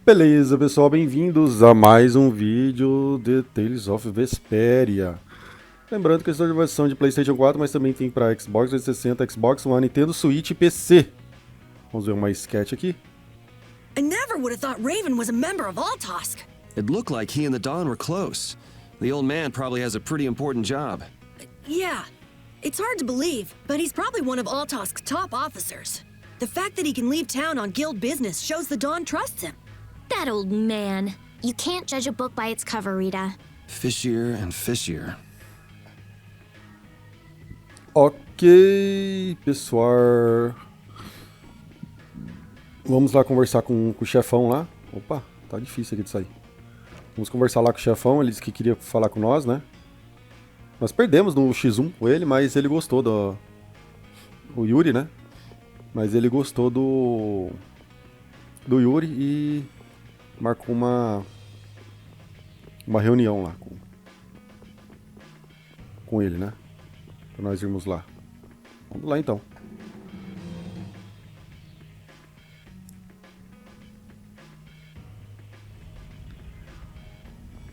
Beleza, pessoal, bem-vindos a mais um vídeo de Tales of Vesperia. Lembrando que estou de versão de PlayStation 4, mas também tem para Xbox 360, Xbox One, Nintendo Switch e PC. Vamos ver uma sketch aqui. I never would have thought Raven was a member of Altosk. It looked like he and the Don were close. The old man probably has a pretty important job. Yeah, it's hard to believe, but he's probably one of Altosk's top officers. The fact that he can leave town on guild business shows the Don trusts him. That old man. You can't judge a book by its cover, Rita. Fishier and fishier. Ok, pessoal. Vamos lá conversar com o chefão lá. Opa, tá difícil aqui de sair. Vamos conversar lá com o chefão, ele disse que queria falar com nós, né? Nós perdemos no X1 com ele, mas ele gostou do... O Yuri, né? Mas ele gostou do Yuri e marcou uma reunião lá com ele, né? Pra nós irmos lá. Vamos lá então.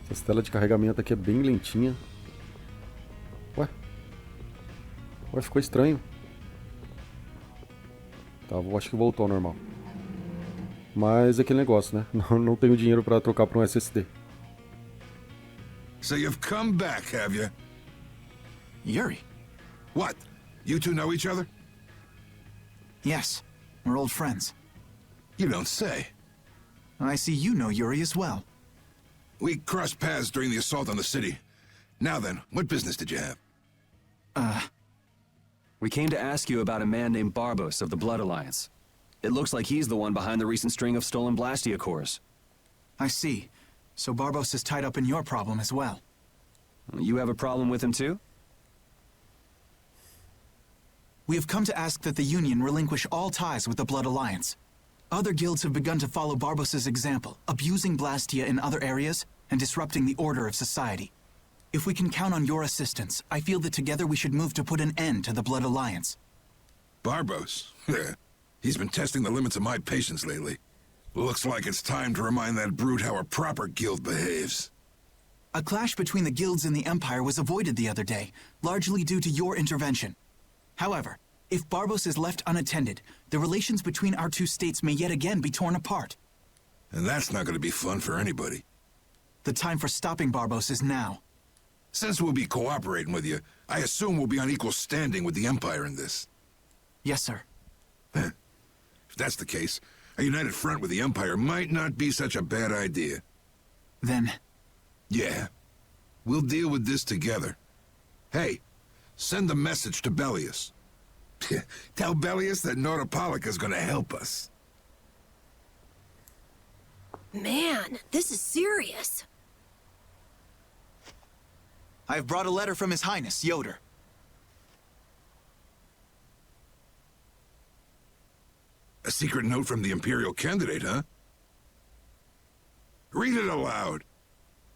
Essa tela de carregamento aqui é bem lentinha. Ué, ficou estranho. Tá, acho que voltou ao normal. Mas é aquele negócio, né? Não tenho dinheiro pra trocar pra um SSD. So you've come back, have you? Yuri? What? You two know each other? Yes, we're old friends. You don't say. I see you know Yuri as well. We crossed paths during the assault on the city. Now then, what business did you have? We came to ask you about a man named Barbos of the Blood Alliance. It looks like he's the one behind the recent string of stolen Blastia cores. I see. So Barbos is tied up in your problem as well. You have a problem with him too? We have come to ask that the Union relinquish all ties with the Blood Alliance. Other guilds have begun to follow Barbos' example, abusing Blastia in other areas and disrupting the order of society. If we can count on your assistance, I feel that together we should move to put an end to the Blood Alliance. Barbos? He's been testing the limits of my patience lately. Looks like it's time to remind that brute how a proper guild behaves. A clash between the guilds and the Empire was avoided the other day, largely due to your intervention. However, if Barbos is left unattended, the relations between our two states may yet again be torn apart. And that's not going to be fun for anybody. The time for stopping Barbos is now. Since we'll be cooperating with you, I assume we'll be on equal standing with the Empire in this. Yes, sir. If that's the case, a united front with the Empire might not be such a bad idea. Then... Yeah. We'll deal with this together. Hey, send a message to Bellius. Tell Bellius that Nordopolica's gonna help us. Man, this is serious. I have brought a letter from His Highness, Yoder. A secret note from the Imperial candidate, huh? Read it aloud.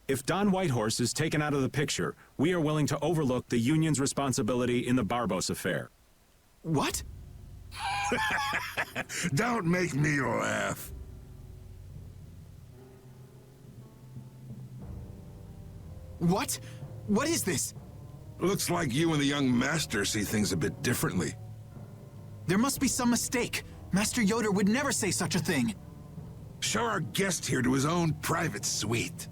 If Don Whitehorse is taken out of the picture, we are willing to overlook the Union's responsibility in the Barbos affair. What? Don't make me laugh. What? What is this? Looks like you and the young master see things a bit differently. There must be some mistake. Master Yoder would never say such a thing. Show our guest here to his own private suite.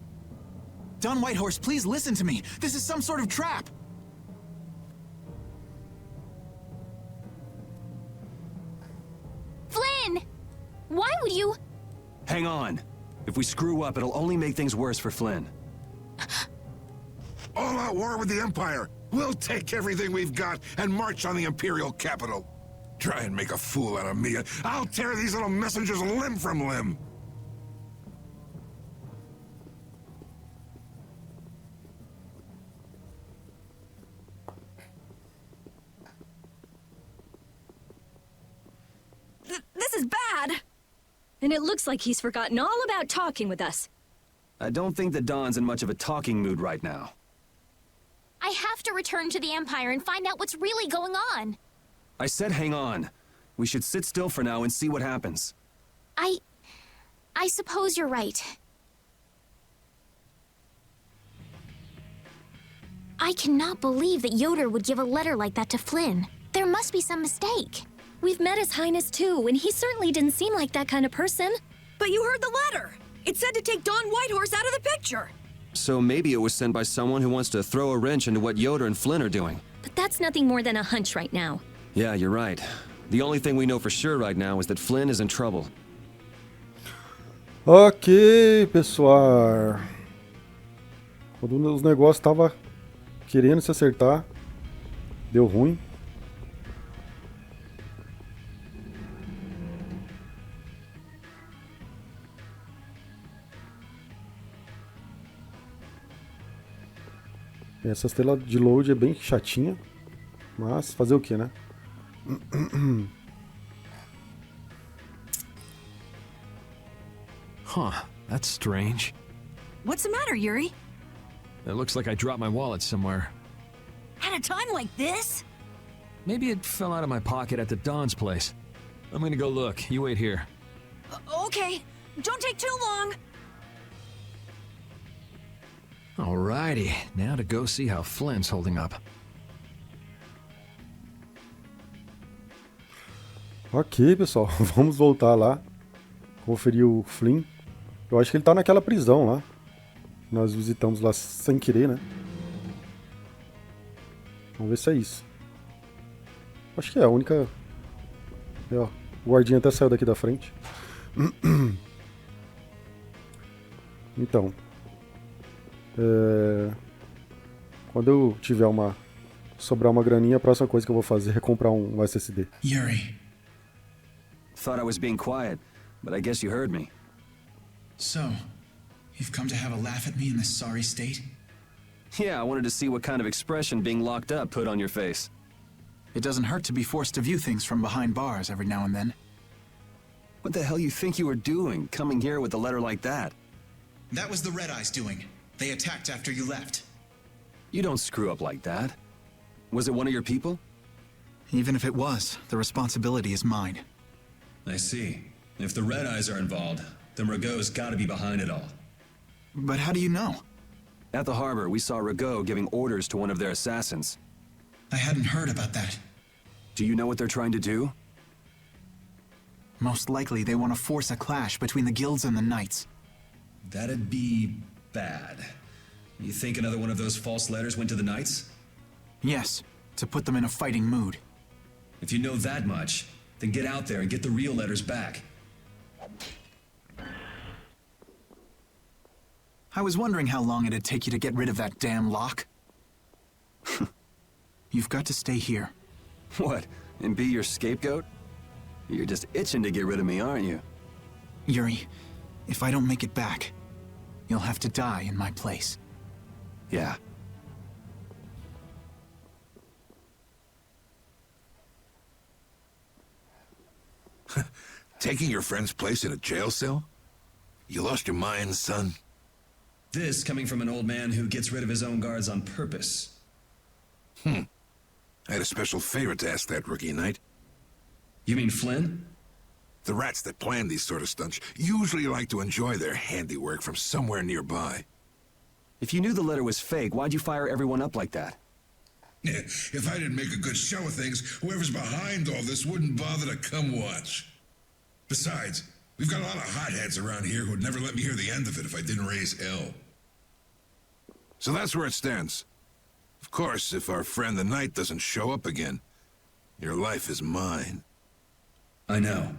Don Whitehorse, please listen to me. This is some sort of trap. Flynn! Why would you... Hang on. If we screw up, it'll only make things worse for Flynn. All-out war with the Empire. We'll take everything we've got and march on the Imperial capital. Try and make a fool out of me, and I'll tear these little messengers limb from limb. This is bad. And it looks like he's forgotten all about talking with us. I don't think that Don's in much of a talking mood right now. I have to return to the Empire and find out what's really going on. I said hang on. We should sit still for now and see what happens. I suppose you're right. I cannot believe that Yoder would give a letter like that to Flynn. There must be some mistake. We've met His Highness too, and he certainly didn't seem like that kind of person. But you heard the letter. It said to take Don Whitehorse out of the picture. So maybe it was sent by someone who wants to throw a wrench into what Yoder and Flynn are doing. But that's nothing more than a hunch right now. Yeah, you're right. The only thing we know for sure right now is that Flynn is in trouble. Ok, pessoal. Quando os negócios estavam querendo se acertar, deu ruim. Essa tela de load é bem chatinha, mas fazer o que, né? Huh, that's strange. What's the matter, Yuri? It looks like I dropped my wallet somewhere. At a time like this? Maybe it fell out of my pocket at the Don's place. I'm gonna go look. You wait here. Okay, don't take too long. Alrighty, now to go see how Flynn's holding up. Ok, pessoal, vamos voltar lá, conferir o Flynn. Eu acho que ele tá naquela prisão lá. Nós visitamos lá sem querer, né? Vamos ver se é isso. Acho que é a única... É, ó, o guardinha até saiu daqui da frente. Então... quando eu tiver sobrar uma graninha, a próxima coisa que eu vou fazer é comprar um SSD. Yuri, Thought I was being quiet, but I guess you heard me. so, you've come to have a laugh at me in this sorry state? Yeah, I wanted to see what kind of expression being locked up put on your face. It doesn't hurt to be forced to view things from behind bars every now and then. What the hell you think you were doing, coming here with a letter like that? That was the Red Eyes doing. They attacked after you left. You don't screw up like that. Was it one of your people? Even if it was, the responsibility is mine. I see. If the Red Eyes are involved, then Rago's gotta be behind it all. But how do you know? At the harbor, we saw Rago giving orders to one of their assassins. I hadn't heard about that. Do you know what they're trying to do? Most likely they want to force a clash between the guilds and the knights. That'd be bad. You think another one of those false letters went to the Knights? Yes, to put them in a fighting mood. If you know that much, then get out there and get the real letters back. I was wondering how long it'd take you to get rid of that damn lock. You've got to stay here. What, and be your scapegoat? You're just itching to get rid of me, aren't you? Yuri, if I don't make it back, you'll have to die in my place. Yeah. Taking your friend's place in a jail cell? You lost your mind, son? This coming from an old man who gets rid of his own guards on purpose. I had a special favor to ask that rookie knight. You mean Flynn? The rats that plan these sort of stunts usually like to enjoy their handiwork from somewhere nearby. If you knew the letter was fake, why'd you fire everyone up like that? If I didn't make a good show of things, whoever's behind all this wouldn't bother to come watch. Besides, we've got a lot of hotheads around here who'd never let me hear the end of it if I didn't raise hell. So that's where it stands. Of course, if our friend the Knight doesn't show up again, your life is mine. I know.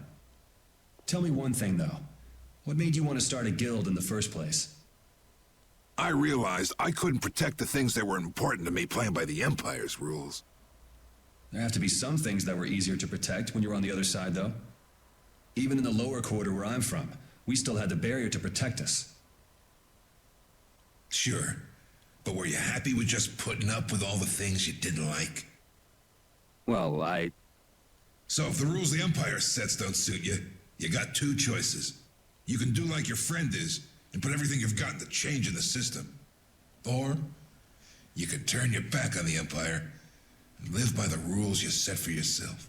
Tell me one thing, though. What made you want to start a guild in the first place? I realized I couldn't protect the things that were important to me playing by the Empire's rules. There have to be some things that were easier to protect when you're on the other side, though. Even in the lower quarter where I'm from, we still had the barrier to protect us. Sure, but were you happy with just putting up with all the things you didn't like? Well, So if the rules the Empire sets don't suit you, you got two choices. You can do like your friend is, and put everything you've got into change in the system. Or, you can turn your back on the Empire and live by the rules you set for yourself.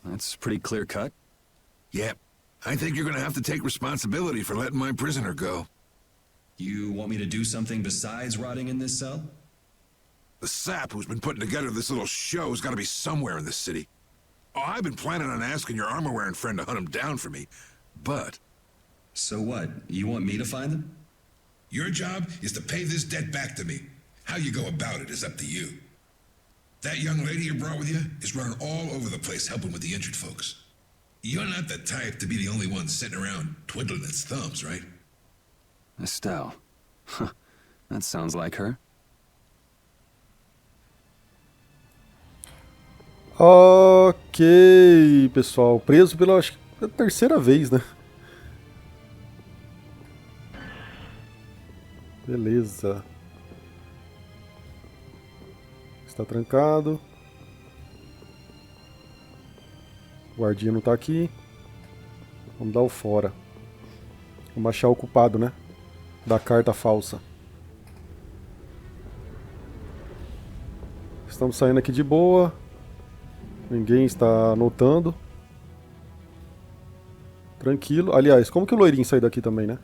That's pretty clear-cut. Yep, I think you're gonna have to take responsibility for letting my prisoner go. You want me to do something besides rotting in this cell? The sap who's been putting together this little show's gotta be somewhere in this city. Oh, I've been planning on asking your armor-wearing friend to hunt him down for me, but... So what? You want me to find them? Your job is to pay this debt back to me. How you go about it is up to you. That young lady you brought with you is running all over the place helping with the injured folks. You're not the type to be the only one sitting around twiddling its thumbs, right? Estelle. Huh. That sounds like her. Ok, pessoal. Preso pela, acho que, a terceira vez, né? Beleza. Está trancado. O guardinha não tá aqui. Vamos dar o fora. Vamos achar o culpado, né? Da carta falsa. Estamos saindo aqui de boa. Ninguém está notando. Tranquilo. Aliás, como que o loirinho saiu daqui também, né?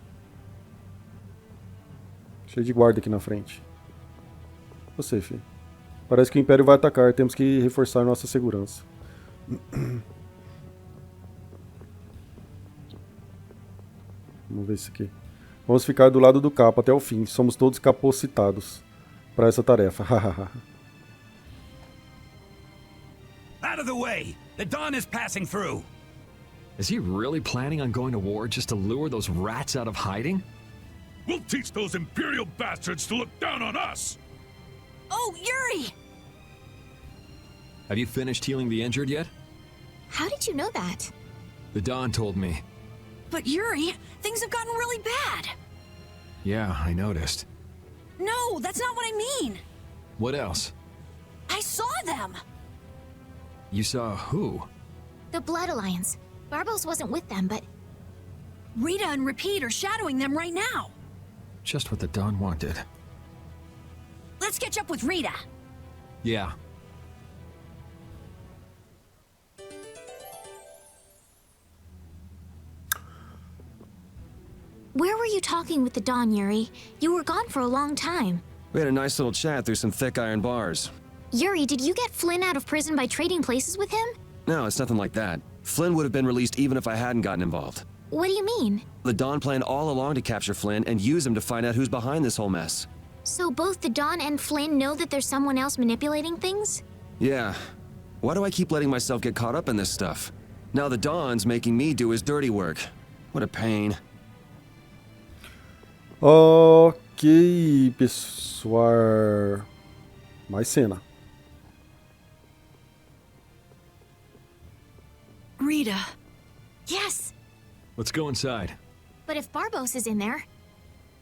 Cheio de guarda aqui na frente. Você, filho. Parece que o Império vai atacar. Temos que reforçar nossa segurança. Vamos ver isso aqui. Vamos ficar do lado do capo até o fim. Somos todos capacitados para essa tarefa. Out of the way! The Dawn is passing through! Is he really planning on going to war just to lure those rats out of hiding? We'll teach those Imperial bastards to look down on us! Oh, Yuri! Have you finished healing the injured yet? How did you know that? The Dawn told me. But Yuri, things have gotten really bad. Yeah, I noticed. No, that's not what I mean. What else? I saw them. You saw who? The Blood Alliance. Barbos wasn't with them, but... Rita and Repeat are shadowing them right now. Just what the Dawn wanted. Let's catch up with Rita. Yeah. Where were you talking with the Dawn, Yuri? You were gone for a long time. We had a nice little chat through some thick iron bars. Yuri, did you get Flynn out of prison by trading places with him? No, it's nothing like that. Flynn would have been released even if I hadn't gotten involved. What do you mean? The Dawn planned all along to capture Flynn and use him to find out who's behind this whole mess. So both the Dawn and Flynn know that there's someone else manipulating things? Yeah. Why do I keep letting myself get caught up in this stuff? Now the Dawn's making me do his dirty work. What a pain. Ok, pessoal. Mais cena. Rita. Yes, Let's go inside. but if Barbos is in there...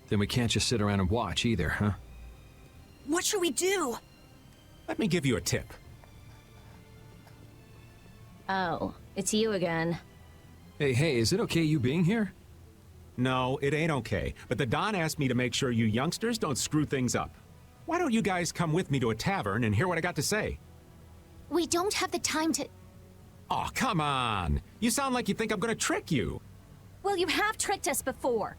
Then we can't just sit around and watch either, huh? What should we do? Let me give you a tip. Oh, it's you again. Hey, is it okay you being here? No, it ain't okay. But the Don asked me to make sure you youngsters don't screw things up. Why don't you guys come with me to a tavern and hear what I got to say? We don't have the time to... Oh, come on. You sound like you think I'm gonna trick you. Well, you have tricked us before.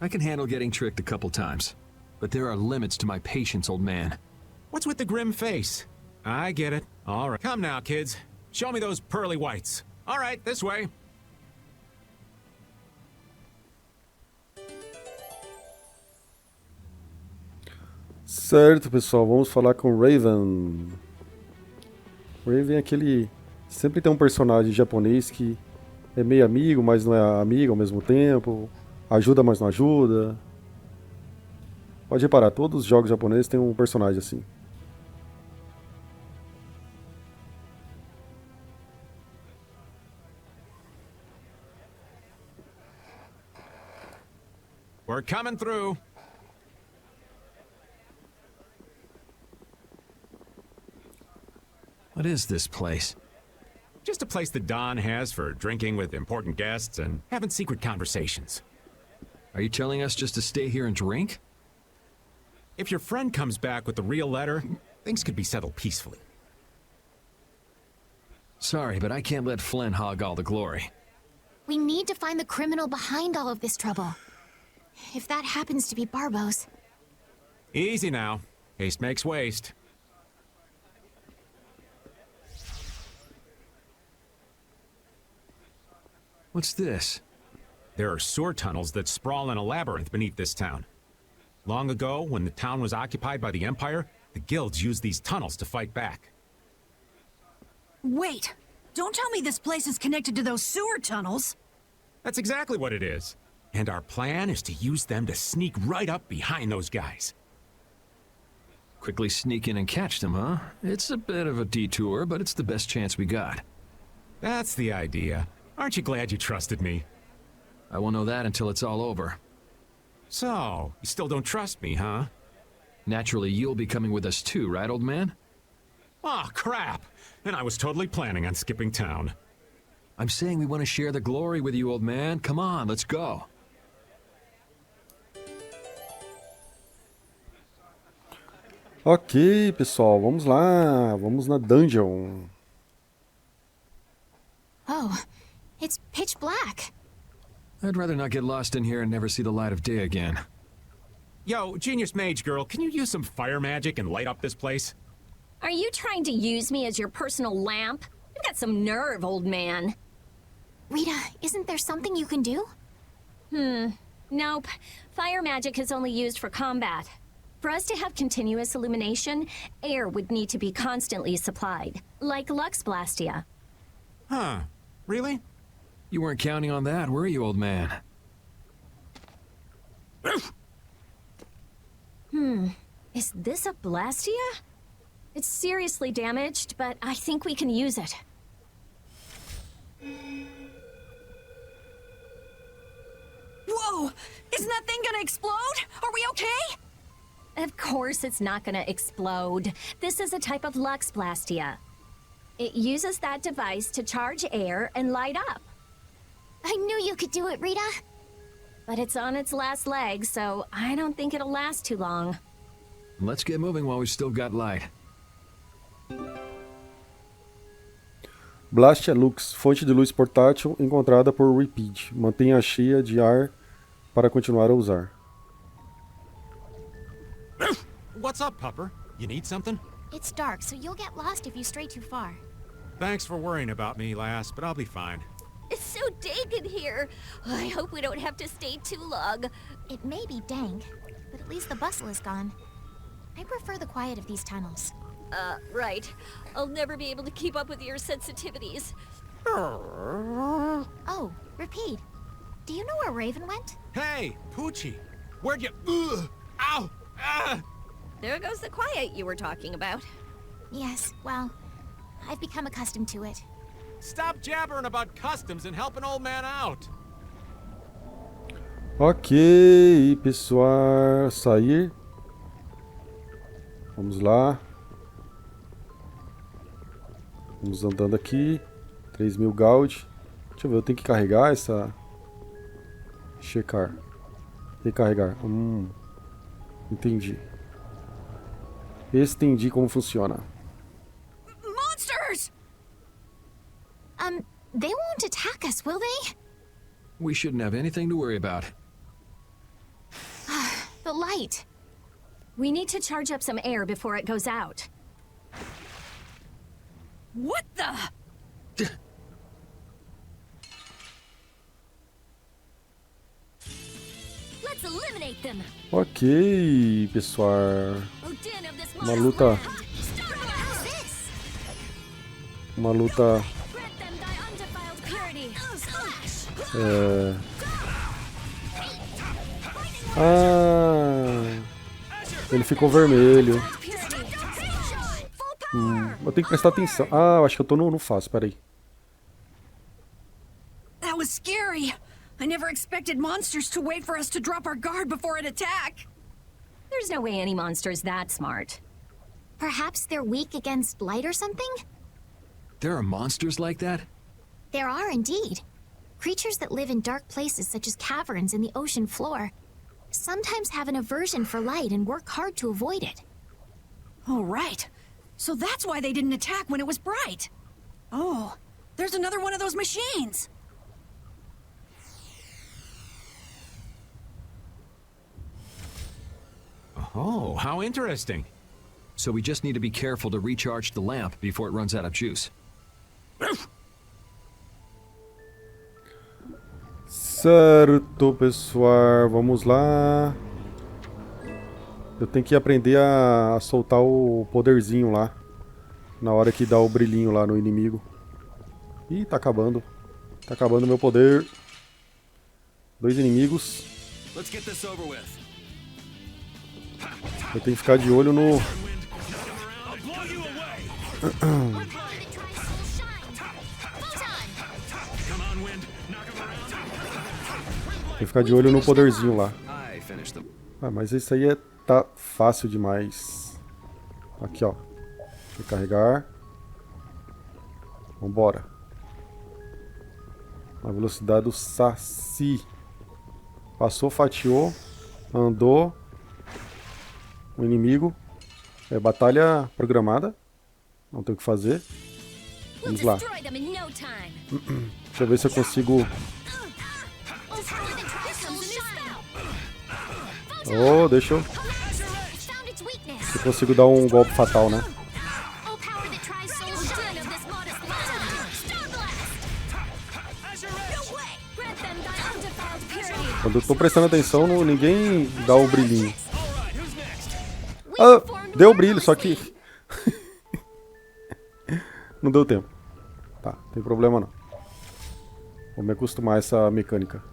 I can handle getting tricked a couple times. But there are limits to my patience, old man. What's with the grim face? I get it. All right. Come now, kids. Show me those pearly whites. All right, this way. Certo, pessoal, vamos falar com Raven. Raven é aquele... Sempre tem um personagem japonês que é meio amigo, mas não é amigo ao mesmo tempo. Ajuda, mas não ajuda. Pode reparar, todos os jogos japoneses têm um personagem assim. We're coming through. What is this place? Just a place the Don has for drinking with important guests and having secret conversations. Are you telling us just to stay here and drink? If your friend comes back with the real letter, things could be settled peacefully. Sorry, but I can't let Flynn hog all the glory. We need to find the criminal behind all of this trouble. If that happens to be Barbos. Easy now. Haste makes waste. What's this? There are sewer tunnels that sprawl in a labyrinth beneath this town. Long ago, when the town was occupied by the Empire, the guilds used these tunnels to fight back. Wait! Don't tell me this place is connected to those sewer tunnels! That's exactly what it is. And our plan is to use them to sneak right up behind those guys. Quickly sneak in and catch them, huh? It's a bit of a detour, but it's the best chance we got. That's the idea. Aren't you glad you trusted me? I won't know that until it's all over. So, you still don't trust me, huh? Naturally, you'll be coming with us too, right, old man? Aw, crap! And I was totally planning on skipping town. I'm saying we want to share the glory with you, old man. Come on, let's go. Ok, pessoal, vamos lá. Vamos na dungeon. Oh, it's pitch black. I'd rather not get lost in here and never see the light of day again. Yo, Genius Mage Girl, can you use some fire magic and light up this place? Are you trying to use me as your personal lamp? You've got some nerve, old man. Rita, isn't there something you can do? Nope. Fire magic is only used for combat. For us to have continuous illumination, air would need to be constantly supplied, like Lux Blastia. Huh. Really? You weren't counting on that, were you, old man? Is this a Blastia? It's seriously damaged, but I think we can use it. Whoa! Isn't that thing gonna explode? Are we okay? Of course it's not gonna explode. This is a type of Lux Blastia. It uses that device to charge air and light up. I knew you could do it, Rita. But it's on its last leg, so I don't think it'll last too long. Let's get moving while we've still got light. Blastia Lux, fonte de luz portátil encontrada por Repeat. Mantenha cheia de ar para continuar a usar. What's up, Pupper? You need something? It's dark, so you'll get lost if you stray too far. Thanks for worrying about me, lass, but I'll be fine. It's so dank in here. I hope we don't have to stay too long. It may be dank, but at least the bustle is gone. I prefer the quiet of these tunnels. Right. I'll never be able to keep up with your sensitivities. Oh, Repeat. Do you know where Raven went? Hey, Poochie! Where'd you... Ugh! Ow! Ah! There goes the quiet you were talking about. Yes, well, I've become accustomed to it. Stop jabbering about customs and help an old man out! Ok, pessoal, sair. Vamos lá. Vamos andando aqui. 3.000 gold. Deixa eu ver, eu tenho que carregar essa... Checar. Recarregar. Entendi. Entendi como funciona. Monsters! They won't attack us, will they? We shouldn't have anything to worry about. The light. We need to charge up some air before it goes out. What the? Let's eliminate them. Ok, pessoal. Odin of this Uma luta. Uma luta. Grant them thy undefiled purity. Ele ficou vermelho. Eu tenho que prestar atenção. Ah, eu acho que eu tô no fácil, peraí. That was scary. I never expected monsters to wait for us to drop our guard before an attack. There's no way any monster's that smart. Perhaps they're weak against light or something? There are monsters like that? There are indeed. Creatures that live in dark places such as caverns in the ocean floor sometimes have an aversion for light and work hard to avoid it. Oh, right. So that's why they didn't attack when it was bright. Oh, there's another one of those machines. Oh, how interesting. So we just need to be careful to recharge the lamp before it runs out of juice. Certo, pessoal. Vamos lá. Eu tenho que aprender a soltar o poderzinho lá. Na hora que dá o brilhinho lá no inimigo. Ih, tá acabando. Tá acabando meu poder. 2 inimigos. Eu tenho que ficar de olho no... Tem que ficar de olho no poderzinho lá. Ah, mas isso aí tá fácil demais. Aqui, ó. Recarregar. Vambora. A velocidade do Saci. Passou, fatiou. Andou. O inimigo. É batalha programada. Não tem o que fazer. Vamos lá. Deixa eu ver se eu consigo... Oh, deixa eu... Se eu consigo dar um golpe fatal, né? Quando eu tô prestando atenção, ninguém dá o brilhinho. Ah, deu brilho, só que... Não deu tempo. Tá, não tem problema não. Vou me acostumar a essa mecânica.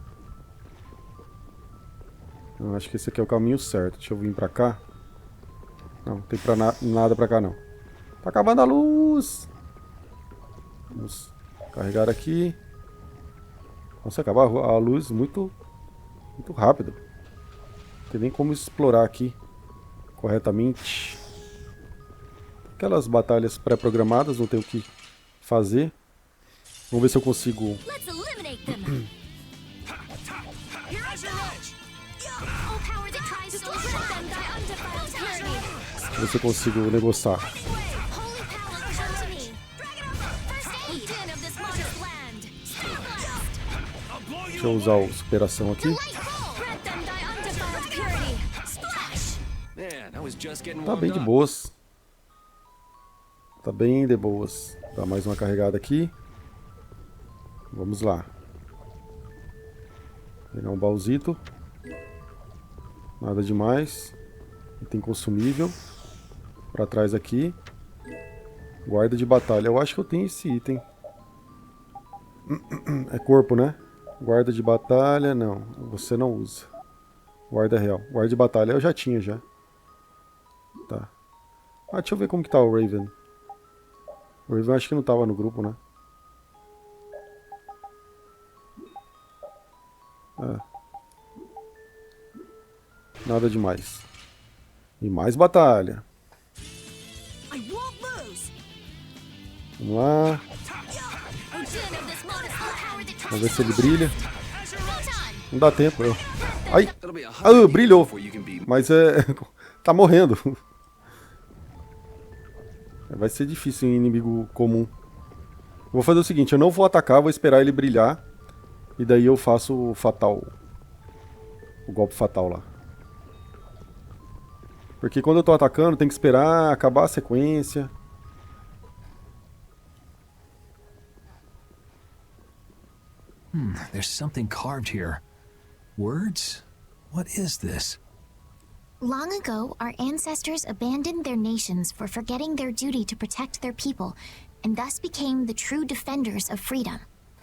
Eu acho que esse aqui é o caminho certo. Deixa eu vir pra cá. Não, não tem nada pra cá não. Tá acabando a luz. Vamos carregar aqui. Nossa, acabar a luz muito rápido. Não tem nem como explorar aqui corretamente. Aquelas batalhas pré-programadas, não tem o que fazer. Vamos ver se eu consigo... Ver se eu consigo negociar. Deixa eu usar o superação aqui. Tá bem de boas. Tá bem de boas. Dá mais uma carregada aqui. Vamos lá. Pegar um baúzito. Nada demais. Item consumível. Pra trás aqui. Guarda de batalha. Eu acho que eu tenho esse item. É corpo, né? Guarda de batalha, não. Você não usa. Guarda real. Guarda de batalha eu já tinha já. Tá. Ah, deixa eu ver como que tá o Raven. O Raven acho que não tava no grupo, né? É. Nada demais. E mais batalha. Vamos lá. Vamos ver se ele brilha. Não dá tempo. Ai! Ah, brilhou! Mas é... tá morrendo. Vai ser difícil em inimigo comum. Vou fazer o seguinte, eu não vou atacar, vou esperar ele brilhar. E daí eu faço o fatal. O golpe fatal lá. Porque quando eu tô atacando, tem que esperar acabar a sequência. There's something carved here. Words? What is this? Long ago, our ancestors abandoned their nations for forgetting their duty to protect their people, and thus became the true defenders of freedom.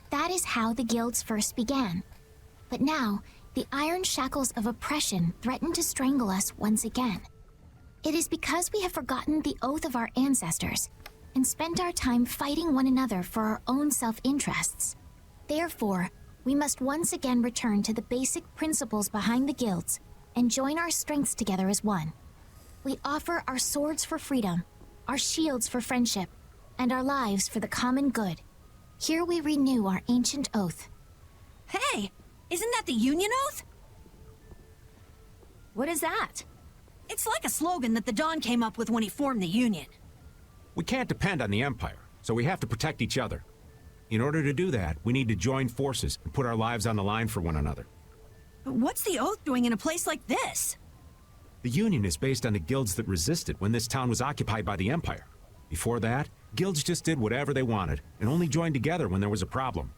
That is how the guilds first began. But now, the iron shackles of oppression threaten to strangle us once again. It is because we have forgotten the oath of our ancestors, and spent our time fighting one another for our own self-interests. Therefore, we must once again return to the basic principles behind the guilds, and join our strengths together as one. We offer our swords for freedom, our shields for friendship, and our lives for the common good. Here we renew our ancient oath. Hey, isn't that the Union Oath? What is that? It's like a slogan that the Don came up with when he formed the Union. We can't depend on the Empire, so we have to protect each other. In order to do that, we need to join forces and put our lives on the line for one another. But what's the Oath doing in a place like this? The Union is based on the guilds that resisted when this town was occupied by the Empire. Before that, guilds just did whatever they wanted and only joined together when there was a problem.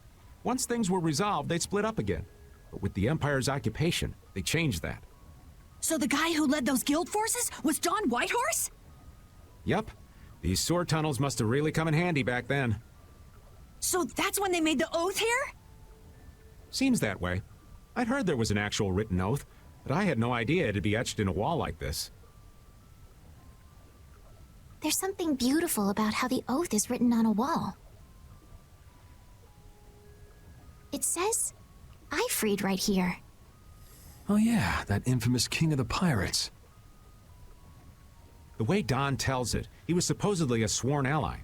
Once things were resolved, they'd split up again. But with the Empire's occupation, they changed that. So the guy who led those guild forces was Don Whitehorse? Yep. These sewer tunnels must have really come in handy back then. So that's when they made the oath here? Seems that way. I'd heard there was an actual written oath, but I had no idea it'd be etched in a wall like this. There's something beautiful about how the oath is written on a wall. It says, "I freed" right here. Oh yeah, that infamous king of the pirates. The way Don tells it, he was supposedly a sworn ally.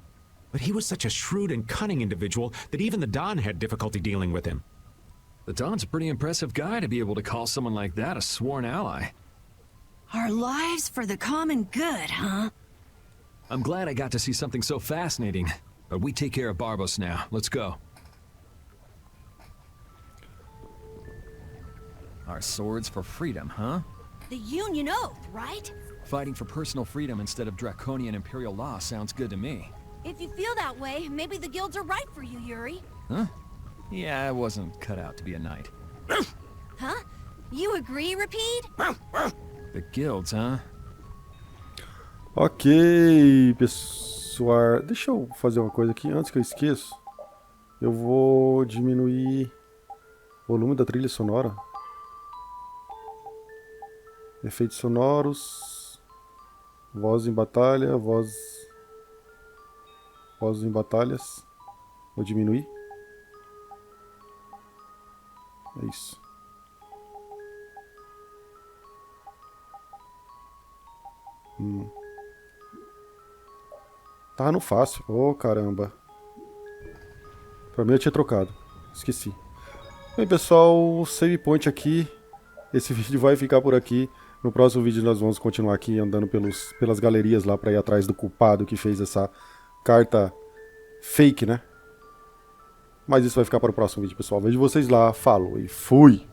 But he was such a shrewd and cunning individual that even the Don had difficulty dealing with him. The Don's a pretty impressive guy to be able to call someone like that a sworn ally. Our lives for the common good, huh? I'm glad I got to see something so fascinating. But we take care of Barbos now. Let's go. Our swords for freedom, huh? The Union Oath, right? Fighting for personal freedom instead of draconian imperial law sounds good to me. If you feel that way, maybe the guilds are right for you, Yuri. Huh? Yeah, I wasn't cut out to be a knight. Huh? You agree, Repeat? The guilds, huh? Ok, pessoal. Deixa eu fazer uma coisa aqui antes que eu esqueça. Eu vou diminuir o volume da trilha sonora. Efeitos sonoros. Voz em batalha. Voz em batalhas. Vou diminuir. É isso. Tava no fácil. Oh, caramba. Pra mim eu tinha trocado. Esqueci. Bem, pessoal, o save point aqui. Esse vídeo vai ficar por aqui. No próximo vídeo nós vamos continuar aqui andando pelas galerias lá pra ir atrás do culpado que fez essa carta fake, né? Mas isso vai ficar para o próximo vídeo, pessoal. Vejo vocês lá. Falou e fui!